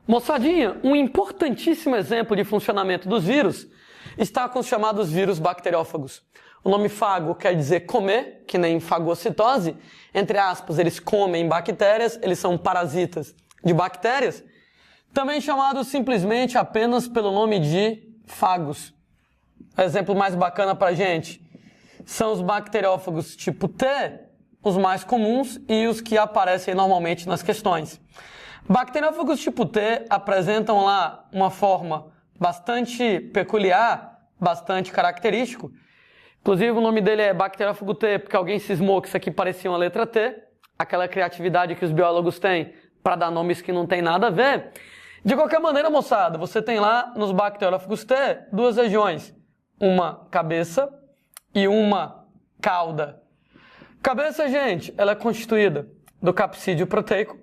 Moçadinha, um importantíssimo exemplo de funcionamento dos vírus está com os chamados vírus bacteriófagos. O nome fago quer dizer comer, que nem fagocitose. Entre aspas, eles comem bactérias, eles são parasitas de bactérias. Também chamados simplesmente apenas pelo nome de fagos. O exemplo mais bacana pra gente são os bacteriófagos tipo T, os mais comuns e os que aparecem normalmente nas questões. Bacteriófagos tipo T apresentam lá uma forma bastante peculiar, bastante característico. Inclusive o nome dele é bacteriófago T, porque alguém cismou que isso aqui parecia uma letra T, aquela criatividade que os biólogos têm para dar nomes que não tem nada a ver. De qualquer maneira, moçada, você tem lá nos bacteriófagos T duas regiões, uma cabeça e uma cauda. Cabeça, gente, ela é constituída do capsídeo proteico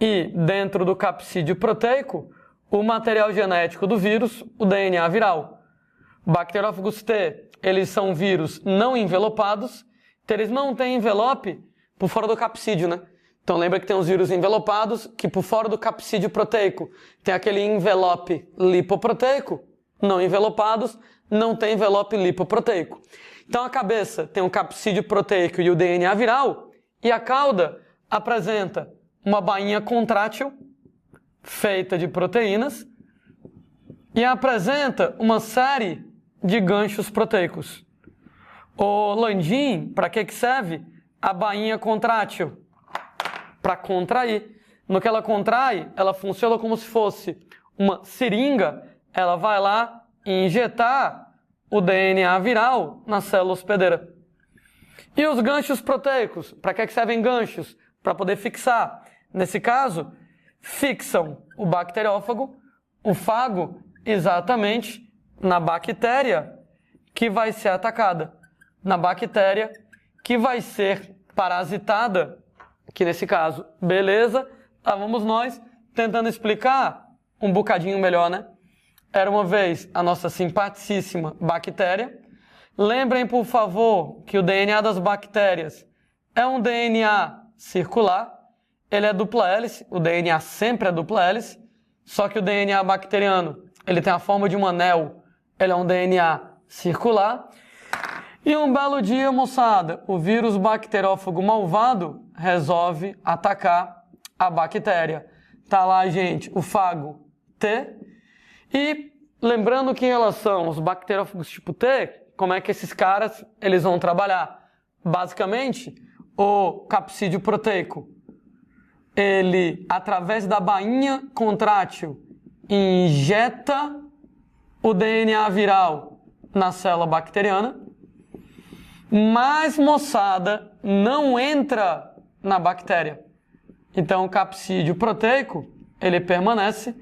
e dentro do capsídeo proteico o material genético do vírus, o DNA viral. Bacteriófagos T, eles são vírus não envelopados, então eles não têm envelope por fora do capsídeo, né? Então lembra que tem os vírus envelopados, que por fora do capsídeo proteico tem aquele envelope lipoproteico, não envelopados, não tem envelope lipoproteico. Então a cabeça tem o capsídeo proteico e o DNA viral, e a cauda apresenta uma bainha contrátil, feita de proteínas, e apresenta uma série de ganchos proteicos. O Landim, para que serve? A bainha contrátil. Para contrair. No que ela contrai, ela funciona como se fosse uma seringa, ela vai lá e injetar o DNA viral na célula hospedeira. E os ganchos proteicos? Para que servem ganchos? Para poder fixar. Nesse caso, fixam o bacteriófago, o fago, exatamente na bactéria que vai ser atacada, na bactéria que vai ser parasitada, que nesse caso, beleza, lá vamos nós tentando explicar um bocadinho melhor, né? Era uma vez a nossa simpaticíssima bactéria. Lembrem, por favor, que o DNA das bactérias é um DNA circular, ele é dupla hélice, o DNA sempre é dupla hélice, só que o DNA bacteriano, ele tem a forma de um anel, ele é um DNA circular. E um belo dia, moçada, o vírus bacteriófago malvado resolve atacar a bactéria. Tá lá, gente, o fago T. E lembrando que em relação aos bacteriófagos tipo T, como é que esses caras eles vão trabalhar? Basicamente, o capsídeo proteico, ele, através da bainha contrátil, injeta o DNA viral na célula bacteriana, mas, moçada, não entra na bactéria. Então, o capsídeo proteico, ele permanece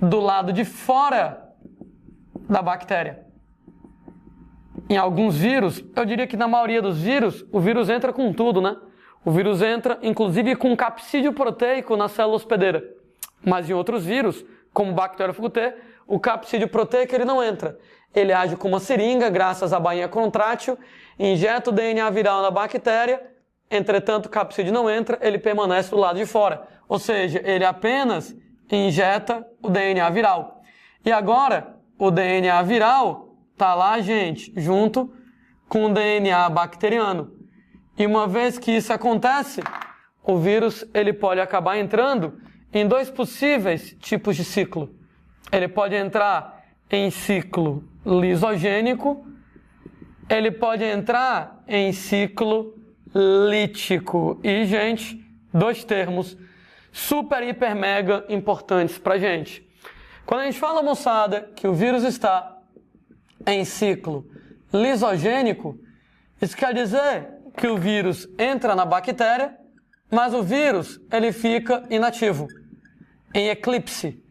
do lado de fora da bactéria. Em alguns vírus, eu diria que na maioria dos vírus, o vírus entra com tudo, né? O vírus entra, inclusive, com capsídeo proteico na célula hospedeira. Mas em outros vírus, como o bacteriófago T, o capsídeo proteico ele não entra. Ele age como uma seringa, graças à bainha contrátil, injeta o DNA viral na bactéria, entretanto o capsídeo não entra, ele permanece do lado de fora. Ou seja, ele apenas injeta o DNA viral. E agora, o DNA viral está lá, gente, junto com o DNA bacteriano. E uma vez que isso acontece, o vírus ele pode acabar entrando em dois possíveis tipos de ciclo. Ele pode entrar em ciclo lisogênico, ele pode entrar em ciclo lítico. E, gente, dois termos super, hiper, mega importantes pra gente. Quando a gente fala, moçada, que o vírus está em ciclo lisogênico, isso quer dizer que o vírus entra na bactéria, mas o vírus ele fica inativo, em eclipse,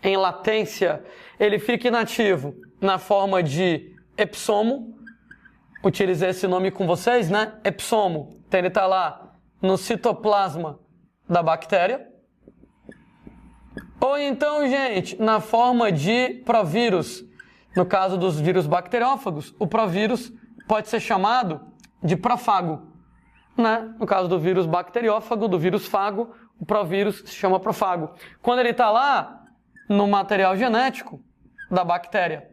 em latência. Ele fica inativo na forma de episomo. Utilizei esse nome com vocês, né? Episomo. Então ele está lá no citoplasma da bactéria. Ou então, gente, na forma de provírus. No caso dos vírus bacteriófagos, o provírus pode ser chamado de profago. né? No caso do vírus bacteriófago, do vírus fago, o provírus se chama profago. Quando ele está lá no material genético da bactéria.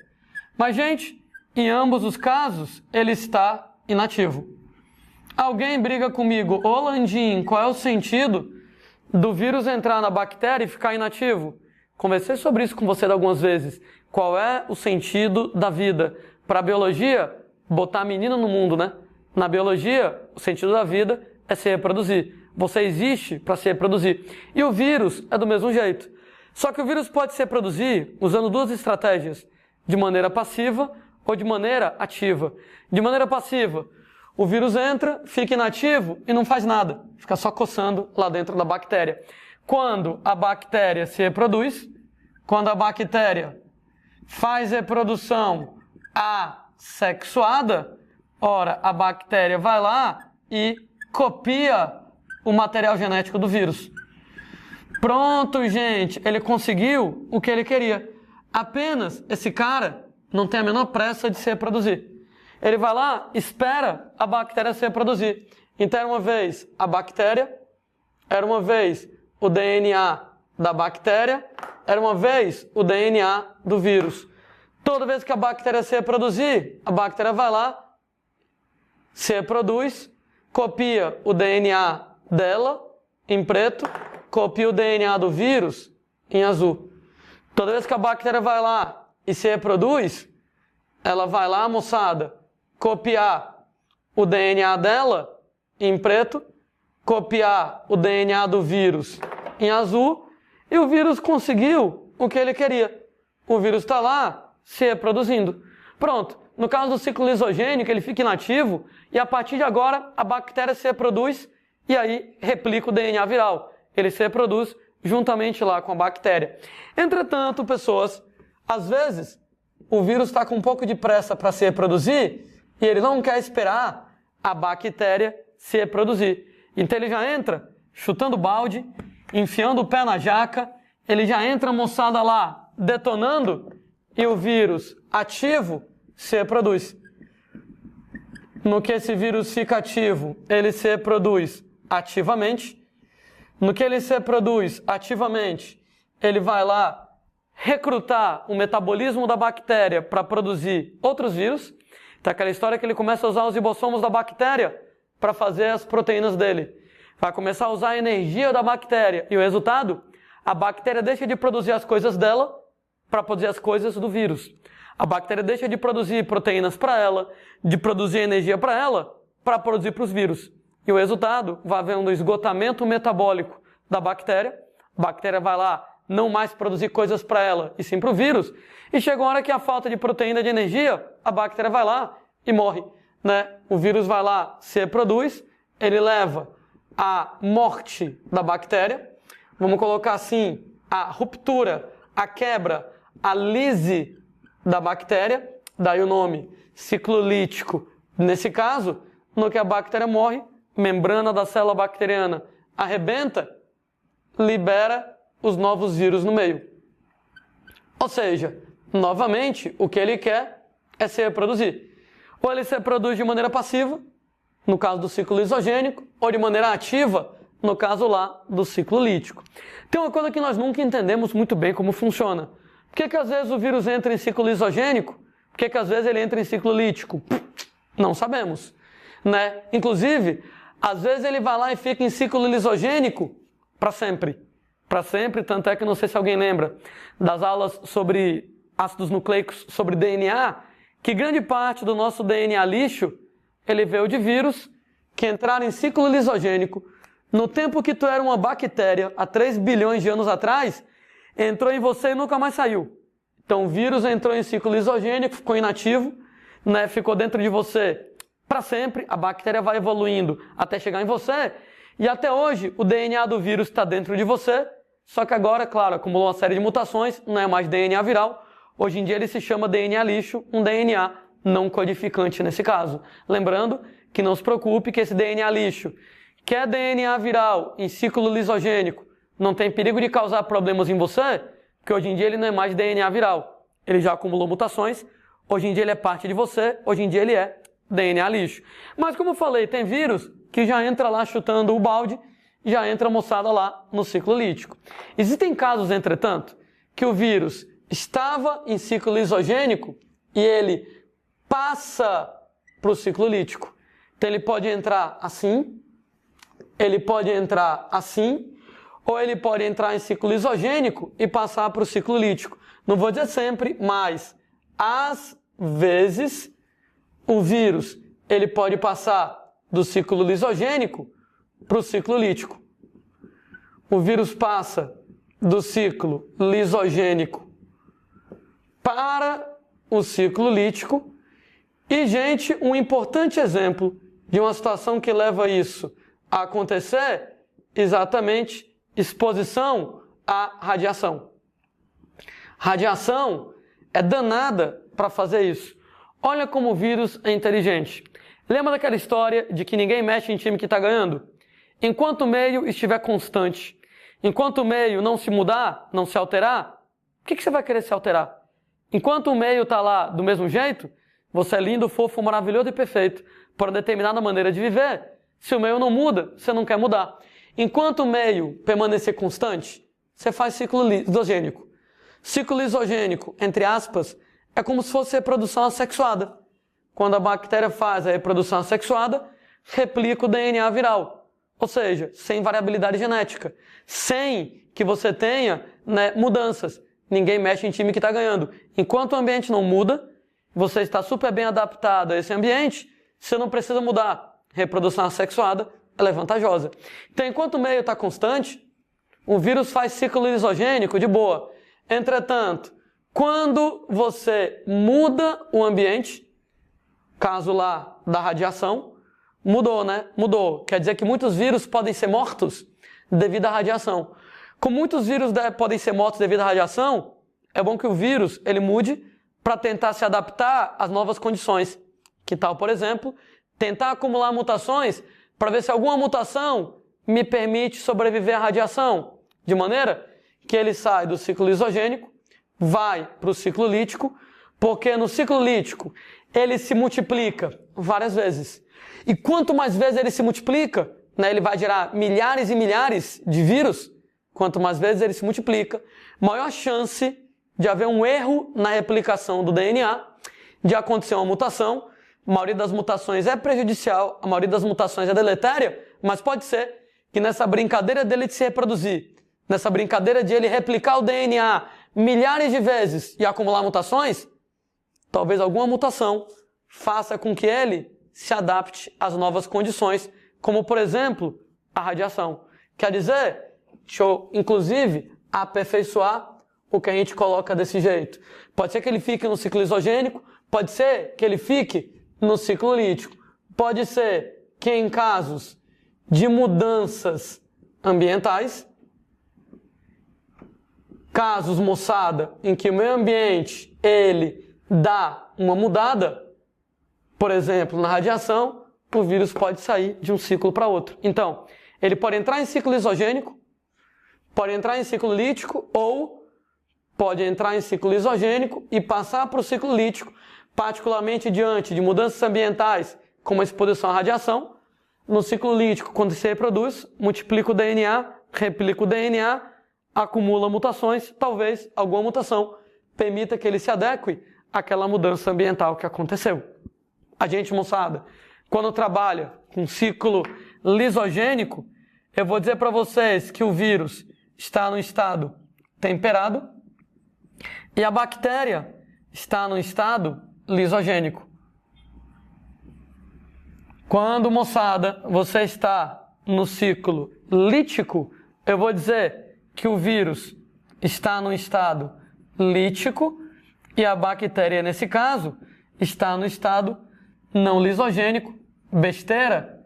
Mas, gente, em ambos os casos, ele está inativo. Alguém briga comigo, ô Landim, qual é o sentido do vírus entrar na bactéria e ficar inativo? Conversei sobre isso com você algumas vezes. Qual é o sentido da vida? Para a biologia, botar menino no mundo, né? Na biologia, o sentido da vida é se reproduzir. Você existe para se reproduzir. E o vírus é do mesmo jeito. Só que o vírus pode se reproduzir usando duas estratégias, de maneira passiva ou de maneira ativa. De maneira passiva, o vírus entra, fica inativo e não faz nada. Fica só coçando lá dentro da bactéria. Quando a bactéria se reproduz, quando a bactéria faz reprodução assexuada, ora, a bactéria vai lá e copia o material genético do vírus. Pronto, gente, ele conseguiu o que ele queria. Apenas esse cara não tem a menor pressa de se reproduzir. Ele vai lá, espera a bactéria se reproduzir. Então, era uma vez a bactéria, era uma vez o DNA da bactéria, era uma vez o DNA do vírus. Toda vez que a bactéria se reproduzir, a bactéria vai lá, se reproduz, copia o DNA dela em preto, copia o DNA do vírus em azul. Toda vez que a bactéria vai lá e se reproduz, ela vai lá, moçada, copiar o DNA dela em preto, copiar o DNA do vírus em azul, e o vírus conseguiu o que ele queria. O vírus está lá se reproduzindo. Pronto. No caso do ciclo lisogênico, ele fica inativo e a partir de agora a bactéria se reproduz e aí replica o DNA viral. Ele se reproduz juntamente lá com a bactéria. Entretanto, pessoas, às vezes o vírus está com um pouco de pressa para se reproduzir e ele não quer esperar a bactéria se reproduzir. Então ele já entra chutando balde, enfiando o pé na jaca, ele já entra, moçada, lá detonando e o vírus ativo se reproduz. No que esse vírus fica ativo, ele se reproduz ativamente. No que ele se reproduz ativamente, ele vai lá recrutar o metabolismo da bactéria para produzir outros vírus. Então, aquela história que ele começa a usar os ribossomos da bactéria para fazer as proteínas dele. Vai começar a usar a energia da bactéria. E o resultado? A bactéria deixa de produzir as coisas dela para produzir as coisas do vírus. A bactéria deixa de produzir proteínas para ela, de produzir energia para ela, para produzir para os vírus. E o resultado vai haver um esgotamento metabólico da bactéria. A bactéria vai lá não mais produzir coisas para ela, e sim para o vírus. E chega uma hora que a falta de proteína de energia, a bactéria vai lá e morre, né? O vírus vai lá, se reproduz, ele leva à morte da bactéria. Vamos colocar assim, a ruptura, a quebra, a lise da bactéria, daí o nome ciclo lítico. Nesse caso, no que a bactéria morre, membrana da célula bacteriana arrebenta, libera os novos vírus no meio. Ou seja, novamente, o que ele quer é se reproduzir. Ou ele se reproduz de maneira passiva, no caso do ciclo lisogênico, ou de maneira ativa, no caso lá do ciclo lítico. Tem uma coisa que nós nunca entendemos muito bem como funciona. Por que às vezes o vírus entra em ciclo lisogênico? Por que às vezes ele entra em ciclo lítico? Não sabemos, né? Inclusive, às vezes ele vai lá e fica em ciclo lisogênico para sempre. Para sempre, tanto é que não sei se alguém lembra das aulas sobre ácidos nucleicos, sobre DNA, que grande parte do nosso DNA lixo, ele veio de vírus que entraram em ciclo lisogênico. No tempo que tu era uma bactéria, há 3 bilhões de anos atrás, entrou em você e nunca mais saiu. Então o vírus entrou em ciclo lisogênico, ficou inativo, né, ficou dentro de você para sempre, a bactéria vai evoluindo até chegar em você, e até hoje o DNA do vírus está dentro de você, só que agora, claro, acumulou uma série de mutações, não é mais DNA viral, hoje em dia ele se chama DNA lixo, um DNA não codificante nesse caso. Lembrando que não se preocupe que esse DNA lixo, que é DNA viral em ciclo lisogênico, não tem perigo de causar problemas em você, porque hoje em dia ele não é mais DNA viral. Ele já acumulou mutações, hoje em dia ele é parte de você, hoje em dia ele é DNA lixo. Mas como eu falei, tem vírus que já entra lá chutando o balde, já entra a moçada lá no ciclo lítico. Existem casos, entretanto, que o vírus estava em ciclo lisogênico e ele passa para o ciclo lítico. Então ele pode entrar assim, ele pode entrar assim, ou ele pode entrar em ciclo lisogênico e passar para o ciclo lítico. Não vou dizer sempre, mas às vezes o vírus ele pode passar do ciclo lisogênico para o ciclo lítico. O vírus passa do ciclo lisogênico para o ciclo lítico. E, gente, um importante exemplo de uma situação que leva isso a acontecer, exatamente exposição à radiação. Radiação é danada para fazer isso. Olha como o vírus é inteligente. Lembra daquela história de que ninguém mexe em time que está ganhando? Enquanto o meio estiver constante, enquanto o meio não se mudar, não se alterar, o que você vai querer se alterar? Enquanto o meio está lá do mesmo jeito, você é lindo, fofo, maravilhoso e perfeito para uma determinada maneira de viver. Se o meio não muda, você não quer mudar. Enquanto o meio permanecer constante, você faz ciclo lisogênico. Ciclo lisogênico, entre aspas, é como se fosse reprodução assexuada. Quando a bactéria faz a reprodução assexuada, replica o DNA viral. Ou seja, sem variabilidade genética. Sem que você tenha mudanças. Ninguém mexe em time que está ganhando. Enquanto o ambiente não muda, você está super bem adaptado a esse ambiente, você não precisa mudar. Reprodução assexuada, ela é vantajosa. Então, enquanto o meio está constante, o vírus faz ciclo lisogênico de boa. Entretanto, quando você muda o ambiente, caso lá da radiação, mudou, né? Mudou. Quer dizer que muitos vírus podem ser mortos devido à radiação. Como muitos vírus podem ser mortos devido à radiação, é bom que o vírus ele mude para tentar se adaptar às novas condições. Que tal, por exemplo, tentar acumular mutações para ver se alguma mutação me permite sobreviver à radiação, de maneira que ele sai do ciclo lisogênico, vai para o ciclo lítico, porque no ciclo lítico ele se multiplica várias vezes. E quanto mais vezes ele se multiplica, ele vai gerar milhares e milhares de vírus, quanto mais vezes ele se multiplica, maior chance de haver um erro na replicação do DNA, de acontecer uma mutação. A maioria das mutações é prejudicial, a maioria das mutações é deletéria, mas pode ser que nessa brincadeira dele de se reproduzir, nessa brincadeira de ele replicar o DNA milhares de vezes e acumular mutações, talvez alguma mutação faça com que ele se adapte às novas condições, como, por exemplo, a radiação. Quer dizer, deixa eu, inclusive, aperfeiçoar o que a gente coloca desse jeito. Pode ser que ele fique no ciclo lisogênico, pode ser que ele fique no ciclo lítico. Pode ser que em casos de mudanças ambientais, casos, moçada, em que o meio ambiente ele dá uma mudada, por exemplo, na radiação, o vírus pode sair de um ciclo para outro. Então, ele pode entrar em ciclo lisogênico, pode entrar em ciclo lítico ou pode entrar em ciclo lisogênico e passar para o ciclo lítico, particularmente diante de mudanças ambientais, como a exposição à radiação. No ciclo lítico, quando se reproduz, multiplica o DNA, replica o DNA, acumula mutações, talvez alguma mutação permita que ele se adeque àquela mudança ambiental que aconteceu. A gente, moçada, quando trabalha com ciclo lisogênico, eu vou dizer para vocês que o vírus está no estado temperado e a bactéria está no estado lisogênico. Quando, moçada, você está no ciclo lítico, eu vou dizer que o vírus está no estado lítico e a bactéria, nesse caso, está no estado não lisogênico. Besteira?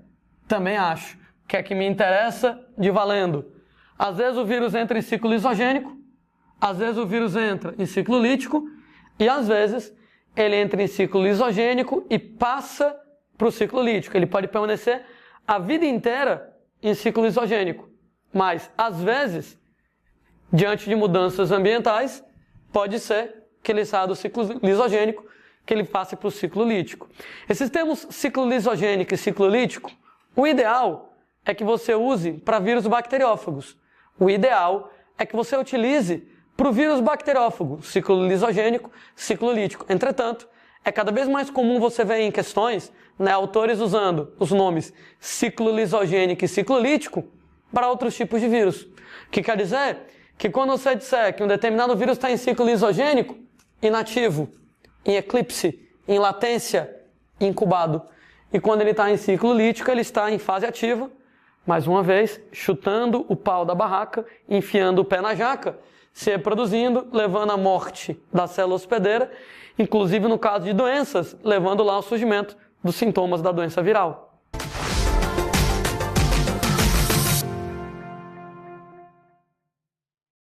Também acho. O que é que me interessa de valendo? Às vezes o vírus entra em ciclo lisogênico, às vezes o vírus entra em ciclo lítico e às vezes ele entra em ciclo lisogênico e passa para o ciclo lítico. Ele pode permanecer a vida inteira em ciclo lisogênico, mas às vezes, diante de mudanças ambientais, pode ser que ele saia do ciclo lisogênico, que ele passe para o ciclo lítico. Esses termos ciclo lisogênico e ciclo lítico, O ideal é que você use para vírus bacteriófagos. O ideal é que você utilize para o vírus bacteriófago, ciclo lisogênico, ciclo lítico. Entretanto, é cada vez mais comum você ver em questões, autores usando os nomes ciclo lisogênico e ciclo lítico para outros tipos de vírus. O que quer dizer? Que quando você disser que um determinado vírus está em ciclo lisogênico, inativo, em eclipse, em latência, incubado. E quando ele está em ciclo lítico, ele está em fase ativa, mais uma vez, chutando o pau da barraca, enfiando o pé na jaca, se reproduzindo, levando à morte da célula hospedeira, inclusive no caso de doenças, levando lá ao surgimento dos sintomas da doença viral.